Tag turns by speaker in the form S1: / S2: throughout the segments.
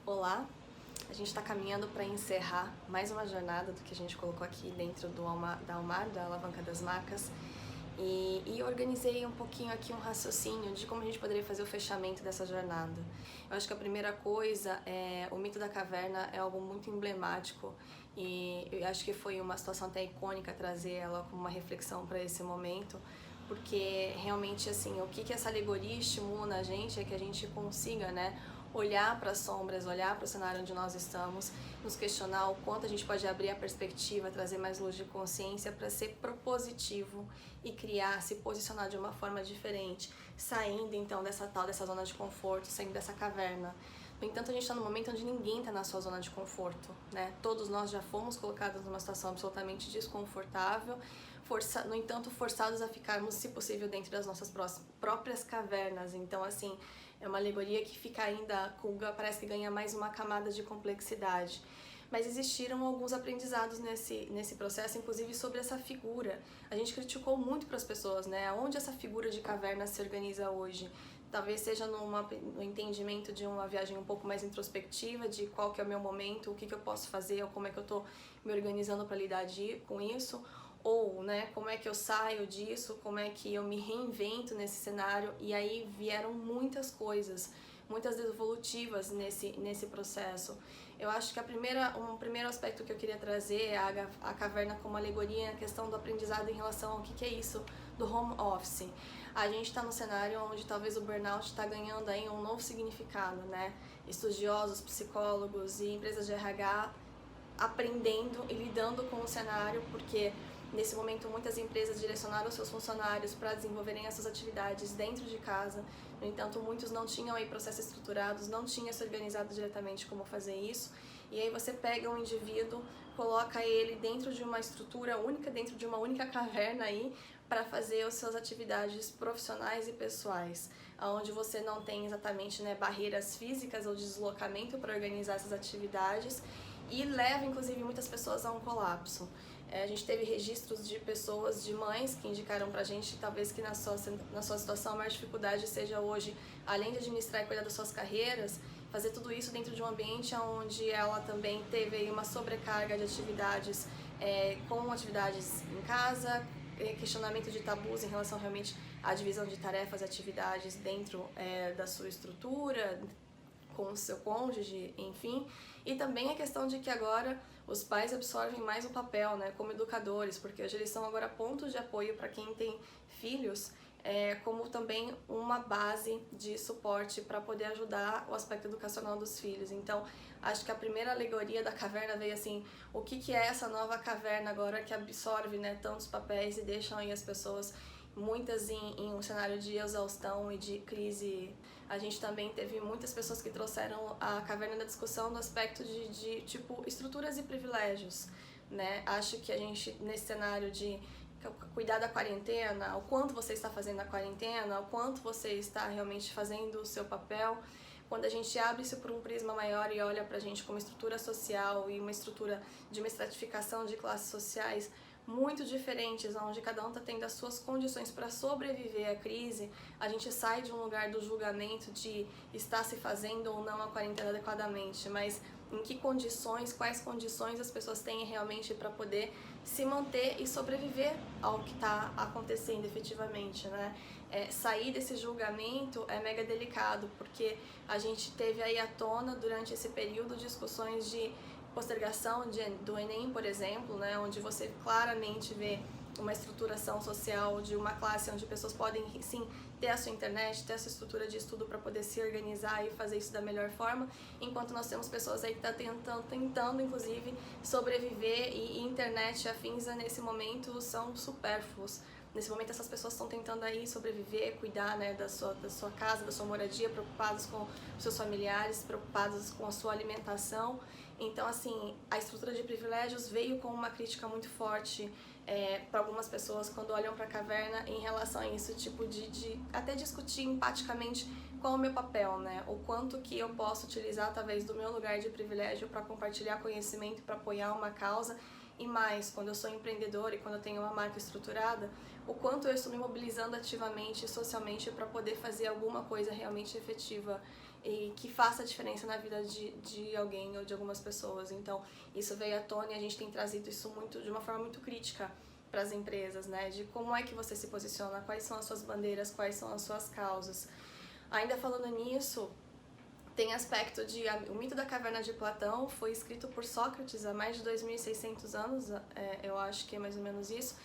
S1: Olá, a gente está caminhando para encerrar mais uma jornada do que a gente colocou aqui dentro da Almar, da Alavanca das Marcas, e organizei um pouquinho aqui um raciocínio de como a gente poderia fazer o fechamento dessa jornada. Eu acho que a primeira coisa é o mito da caverna é algo muito emblemático e eu acho que foi uma situação até icônica trazer ela como uma reflexão para esse momento, porque realmente assim, o que essa alegoria estimula na gente é que a gente consiga, né, olhar para as sombras, olhar para o cenário onde nós estamos, nos questionar o quanto a gente pode abrir a perspectiva, trazer mais luz de consciência para ser propositivo e criar, se posicionar de uma forma diferente, saindo então dessa zona de conforto, saindo dessa caverna. No entanto, a gente está num momento onde ninguém está na sua zona de conforto, né? Todos nós já fomos colocados numa situação absolutamente desconfortável, no entanto, forçados a ficarmos, se possível, dentro das nossas próprias cavernas. Então, assim, é uma alegoria que fica ainda, parece que ganha mais uma camada de complexidade. Mas existiram alguns aprendizados nesse processo, inclusive sobre essa figura. A gente criticou muito para as pessoas, né? Onde essa figura de caverna se organiza hoje? Talvez seja no entendimento de uma viagem um pouco mais introspectiva, de qual que é o meu momento, o que eu posso fazer, ou como é que eu estou me organizando para lidar com isso, ou, né, como é que eu saio disso, como é que eu me reinvento nesse cenário, e aí vieram muitas coisas, muitas devolutivas nesse processo. Eu acho que um primeiro aspecto que eu queria trazer é a caverna como alegoria, a questão do aprendizado em relação ao que é isso do home office. A gente está no cenário onde talvez o burnout está ganhando aí um novo significado, né? Estudiosos, psicólogos e empresas de RH aprendendo e lidando com o cenário, porque nesse momento muitas empresas direcionaram seus funcionários para desenvolverem essas atividades dentro de casa. No entanto, muitos não tinham aí processos estruturados, não tinham se organizado diretamente como fazer isso. E aí você pega um indivíduo, coloca ele dentro de uma estrutura única, dentro de uma única caverna aí, para fazer as suas atividades profissionais e pessoais, onde você não tem exatamente, né, barreiras físicas ou deslocamento para organizar essas atividades, e leva inclusive muitas pessoas a um colapso. A gente teve registros de pessoas, de mães que indicaram pra gente talvez que na sua situação a maior dificuldade seja hoje, além de administrar e cuidar das suas carreiras, fazer tudo isso dentro de um ambiente onde ela também teve aí uma sobrecarga de atividades, com atividades em casa, questionamento de tabus em relação realmente à divisão de tarefas e atividades dentro da sua estrutura, com o seu cônjuge, enfim, e também a questão de que agora os pais absorvem mais o papel, né, como educadores, porque hoje eles são agora pontos de apoio para quem tem filhos, como também uma base de suporte para poder ajudar o aspecto educacional dos filhos. Então, acho que a primeira alegoria da caverna veio assim, o que é essa nova caverna agora que absorve, né, tantos papéis e deixam aí as pessoas muitas em um cenário de exaustão e de crise. A gente também teve muitas pessoas que trouxeram a caverna da discussão no aspecto de tipo, estruturas e privilégios, né? Acho que a gente, nesse cenário de cuidar da quarentena, o quanto você está fazendo na quarentena, o quanto você está realmente fazendo o seu papel, quando a gente abre isso por um prisma maior e olha pra gente como estrutura social e uma estrutura de uma estratificação de classes sociais muito diferentes, onde cada um está tendo as suas condições para sobreviver à crise, a gente sai de um lugar do julgamento de estar se fazendo ou não a quarentena adequadamente, mas em que condições, quais condições as pessoas têm realmente para poder se manter e sobreviver ao que está acontecendo efetivamente, né? Sair desse julgamento é mega delicado, porque a gente teve aí à tona durante esse período discussões de postergação do Enem, por exemplo, né, onde você claramente vê uma estruturação social de uma classe onde pessoas podem, sim, ter a sua internet, ter a sua estrutura de estudo para poder se organizar e fazer isso da melhor forma, enquanto nós temos pessoas aí que estão tentando, inclusive, sobreviver e internet afins nesse momento são supérfluos. Nesse momento essas pessoas estão tentando aí sobreviver, cuidar, né, da sua casa, da sua moradia, preocupadas com os seus familiares, preocupadas com a sua alimentação. Então, assim, a estrutura de privilégios veio com uma crítica muito forte para algumas pessoas quando olham para a caverna em relação a isso, tipo de até discutir empaticamente qual é o meu papel, né? O quanto que eu posso utilizar através do meu lugar de privilégio para compartilhar conhecimento, para apoiar uma causa. E mais, quando eu sou empreendedora e quando eu tenho uma marca estruturada, o quanto eu estou me mobilizando ativamente e socialmente para poder fazer alguma coisa realmente efetiva e que faça a diferença na vida de alguém ou de algumas pessoas. Então, isso veio à tona e a gente tem trazido isso muito de uma forma muito crítica para as empresas, né? De como é que você se posiciona, quais são as suas bandeiras, quais são as suas causas. Ainda falando nisso, tem aspecto de... O mito da caverna de Platão foi escrito por Sócrates há mais de 2.600 anos, eu acho que é mais ou menos isso.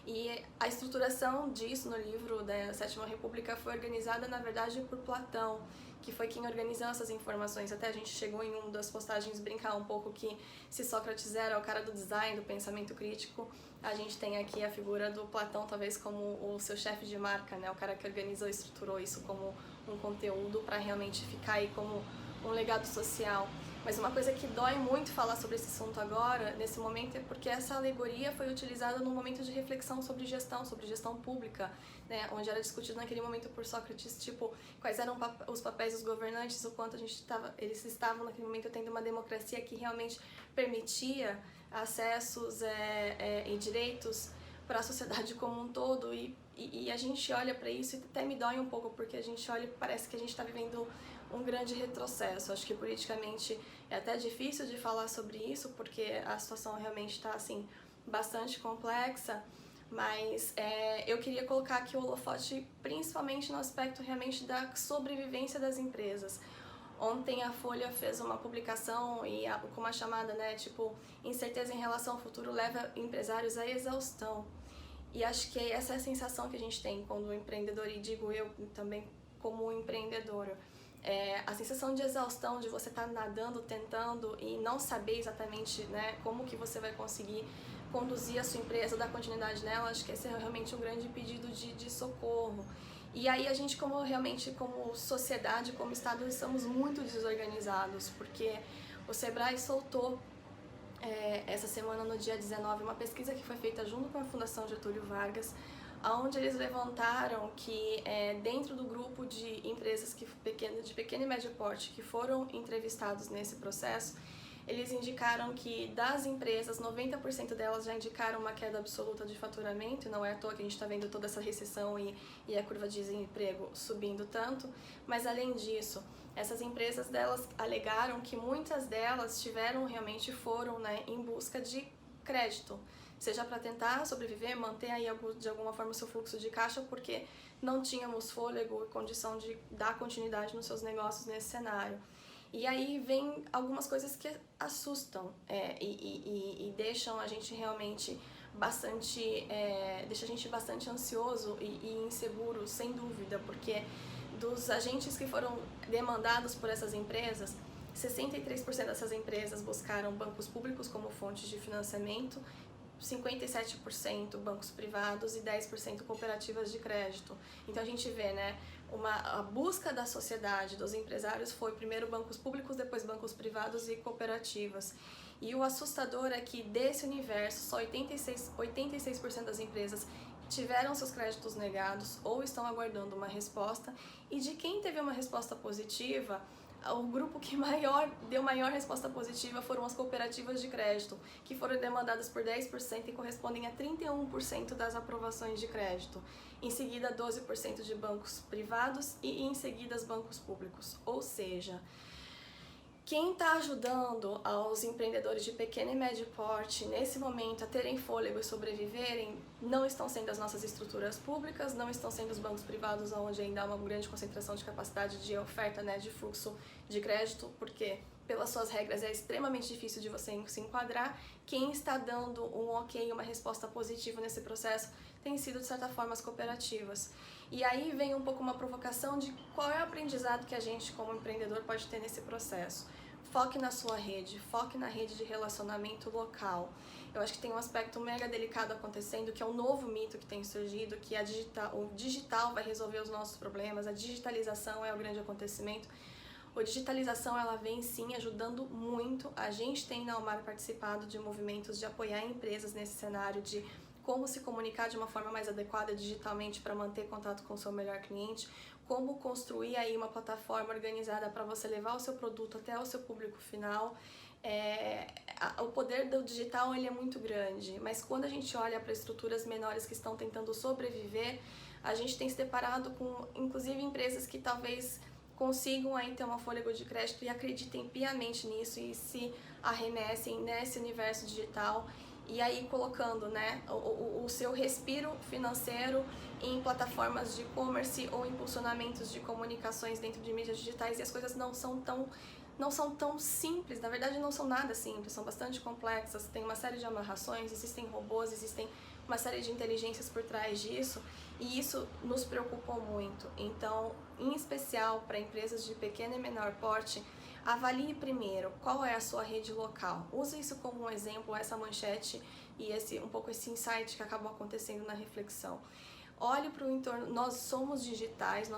S1: E a estruturação disso no livro da Sétima República foi organizada, na verdade, por Platão, que foi quem organizou essas informações. Até a gente chegou em uma das postagens brincar um pouco que se Sócrates era o cara do design, do pensamento crítico, a gente tem aqui a figura do Platão talvez como o seu chefe de marca, né? O cara que organizou e estruturou isso como um conteúdo para realmente ficar aí como um legado social. Mas uma coisa que dói muito falar sobre esse assunto agora, nesse momento, é porque essa alegoria foi utilizada num momento de reflexão sobre gestão pública, né? Onde era discutido naquele momento por Sócrates, tipo, quais eram os papéis dos governantes, o quanto eles estavam naquele momento tendo uma democracia que realmente permitia acessos e direitos para a sociedade como um todo, e a gente olha para isso e até me dói um pouco, porque a gente olha e parece que a gente está vivendo um grande retrocesso. Acho que politicamente é até difícil de falar sobre isso, porque a situação realmente está assim, bastante complexa, mas eu queria colocar aqui o holofote principalmente no aspecto realmente da sobrevivência das empresas. Ontem a Folha fez uma publicação com uma chamada, né, tipo, incerteza em relação ao futuro leva empresários à exaustão. E acho que essa é a sensação que a gente tem quando empreendedor, e digo eu também como empreendedora. A sensação de exaustão, de você estar nadando, tentando e não saber exatamente, né, como que você vai conseguir conduzir a sua empresa, dar continuidade nela. Acho que esse é realmente um grande pedido de socorro. E aí a gente como sociedade, como Estado, estamos muito desorganizados, porque o Sebrae soltou essa semana, no dia 19, uma pesquisa que foi feita junto com a Fundação Getúlio Vargas, onde eles levantaram que dentro do grupo de empresas de pequeno e médio porte que foram entrevistados nesse processo, eles indicaram que das empresas, 90% delas já indicaram uma queda absoluta de faturamento. Não é à toa que a gente está vendo toda essa recessão e a curva de desemprego subindo tanto, mas além disso, essas empresas delas alegaram que muitas delas foram, né, em busca de crédito, seja para tentar sobreviver, manter aí de alguma forma o seu fluxo de caixa, porque não tínhamos fôlego e condição de dar continuidade nos seus negócios nesse cenário. E aí vem algumas coisas que assustam e deixam a gente realmente deixa a gente bastante ansioso e inseguro, sem dúvida, porque dos agentes que foram demandados por essas empresas, 63% dessas empresas buscaram bancos públicos como fontes de financiamento, 57% bancos privados e 10% cooperativas de crédito. Então a gente vê, né, a busca da sociedade, dos empresários, foi primeiro bancos públicos, depois bancos privados e cooperativas. E o assustador é que desse universo, só 86% das empresas tiveram seus créditos negados ou estão aguardando uma resposta. E de quem teve uma resposta positiva, o grupo que deu maior resposta positiva foram as cooperativas de crédito, que foram demandadas por 10% e correspondem a 31% das aprovações de crédito. Em seguida, 12% de bancos privados e em seguida, os bancos públicos. Ou seja, quem está ajudando aos empreendedores de pequeno e médio porte, nesse momento, a terem fôlego e sobreviverem, não estão sendo as nossas estruturas públicas, não estão sendo os bancos privados, onde ainda há uma grande concentração de capacidade de oferta, né, de fluxo de crédito, porque, pelas suas regras, é extremamente difícil de você se enquadrar. Quem está dando um ok, uma resposta positiva nesse processo, tem sido, de certa forma, as cooperativas. E aí vem um pouco uma provocação de qual é o aprendizado que a gente, como empreendedor, pode ter nesse processo. Foque na sua rede, foque na rede de relacionamento local. Eu acho que tem um aspecto mega delicado acontecendo, que é um novo mito que tem surgido, que o digital vai resolver os nossos problemas, a digitalização é o grande acontecimento. A digitalização, ela vem sim ajudando muito. A gente tem na Almar participado de movimentos de apoiar empresas nesse cenário de como se comunicar de uma forma mais adequada digitalmente para manter contato com o seu melhor cliente, como construir aí uma plataforma organizada para você levar o seu produto até o seu público final. O poder do digital, ele é muito grande, mas quando a gente olha para estruturas menores que estão tentando sobreviver, a gente tem se deparado com, inclusive, empresas que talvez consigam aí ter uma fôlego de crédito e acreditem piamente nisso e se arremessem nesse universo digital e aí colocando, né, o seu respiro financeiro em plataformas de e-commerce ou impulsionamentos de comunicações dentro de mídias digitais, e as coisas não são tão simples, na verdade não são nada simples, são bastante complexas, tem uma série de amarrações, existem robôs, existem uma série de inteligências por trás disso, e isso nos preocupou muito. Então, em especial para empresas de pequeno e menor porte, avalie primeiro qual é a sua rede local. Use isso como um exemplo, essa manchete e um pouco esse insight que acabou acontecendo na reflexão. Olhe para o entorno, nós somos digitais,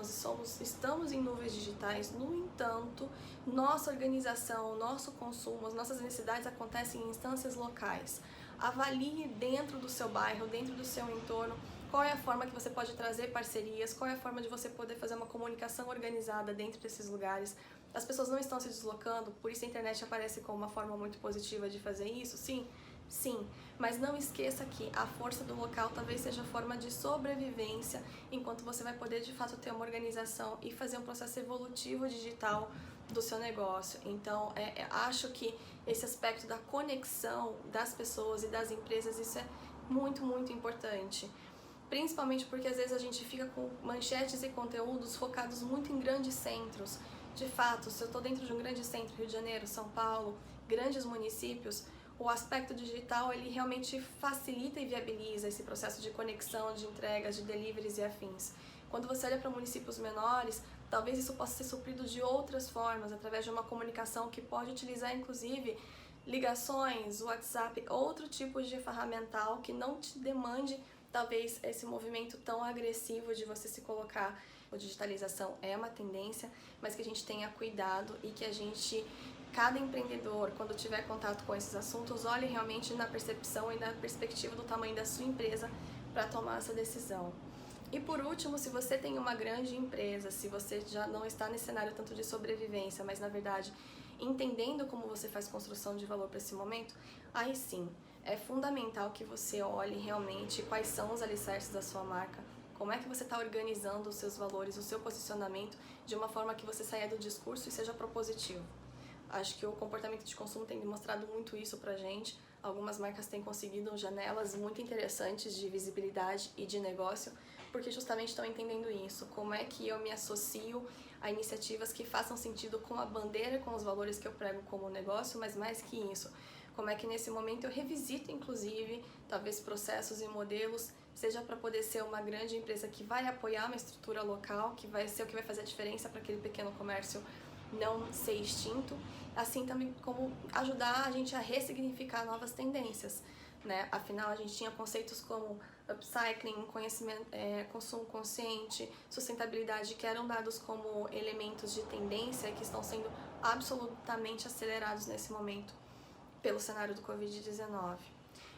S1: estamos em nuvens digitais, no entanto, nossa organização, nosso consumo, as nossas necessidades acontecem em instâncias locais. Avalie dentro do seu bairro, dentro do seu entorno, qual é a forma que você pode trazer parcerias, qual é a forma de você poder fazer uma comunicação organizada dentro desses lugares. As pessoas não estão se deslocando, por isso a internet aparece como uma forma muito positiva de fazer isso, sim, mas não esqueça que a força do local talvez seja a forma de sobrevivência, enquanto você vai poder de fato ter uma organização e fazer um processo evolutivo digital do seu negócio. Então, acho que esse aspecto da conexão das pessoas e das empresas, isso é muito, muito importante. Principalmente porque às vezes a gente fica com manchetes e conteúdos focados muito em grandes centros. De fato, se eu estou dentro de um grande centro, Rio de Janeiro, São Paulo, grandes municípios, o aspecto digital ele realmente facilita e viabiliza esse processo de conexão, de entregas, de deliveries e afins. Quando você olha para municípios menores, talvez isso possa ser suprido de outras formas, através de uma comunicação que pode utilizar inclusive ligações, WhatsApp, outro tipo de ferramental que não te demande talvez esse movimento tão agressivo de você se colocar. A digitalização é uma tendência, mas que a gente tenha cuidado e que cada empreendedor, quando tiver contato com esses assuntos, olhe realmente na percepção e na perspectiva do tamanho da sua empresa para tomar essa decisão. E por último, se você tem uma grande empresa, se você já não está nesse cenário tanto de sobrevivência, mas na verdade entendendo como você faz construção de valor para esse momento, aí sim, é fundamental que você olhe realmente quais são os alicerces da sua marca, como é que você está organizando os seus valores, o seu posicionamento, de uma forma que você saia do discurso e seja propositivo. Acho que o comportamento de consumo tem demonstrado muito isso pra gente. Algumas marcas têm conseguido janelas muito interessantes de visibilidade e de negócio, porque justamente estão entendendo isso. Como é que eu me associo a iniciativas que façam sentido com a bandeira, com os valores que eu prego como negócio, mas mais que isso, como é que nesse momento eu revisito, inclusive, talvez processos e modelos, seja para poder ser uma grande empresa que vai apoiar uma estrutura local, que vai ser o que vai fazer a diferença para aquele pequeno comércio não ser extinto, assim também como ajudar a gente a ressignificar novas tendências, né? Afinal, a gente tinha conceitos como upcycling, conhecimento, consumo consciente, sustentabilidade, que eram dados como elementos de tendência que estão sendo absolutamente acelerados nesse momento pelo cenário do Covid-19.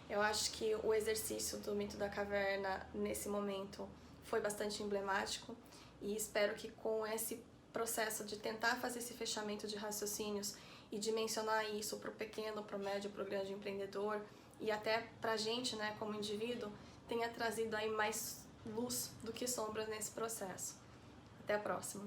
S1: Eu acho que o exercício do mito da caverna nesse momento foi bastante emblemático e espero que com esse processo de tentar fazer esse fechamento de raciocínios e dimensionar isso para o pequeno, para o médio, para o grande empreendedor e até para a gente, né, como indivíduo, tenha trazido aí mais luz do que sombras nesse processo. Até a próxima!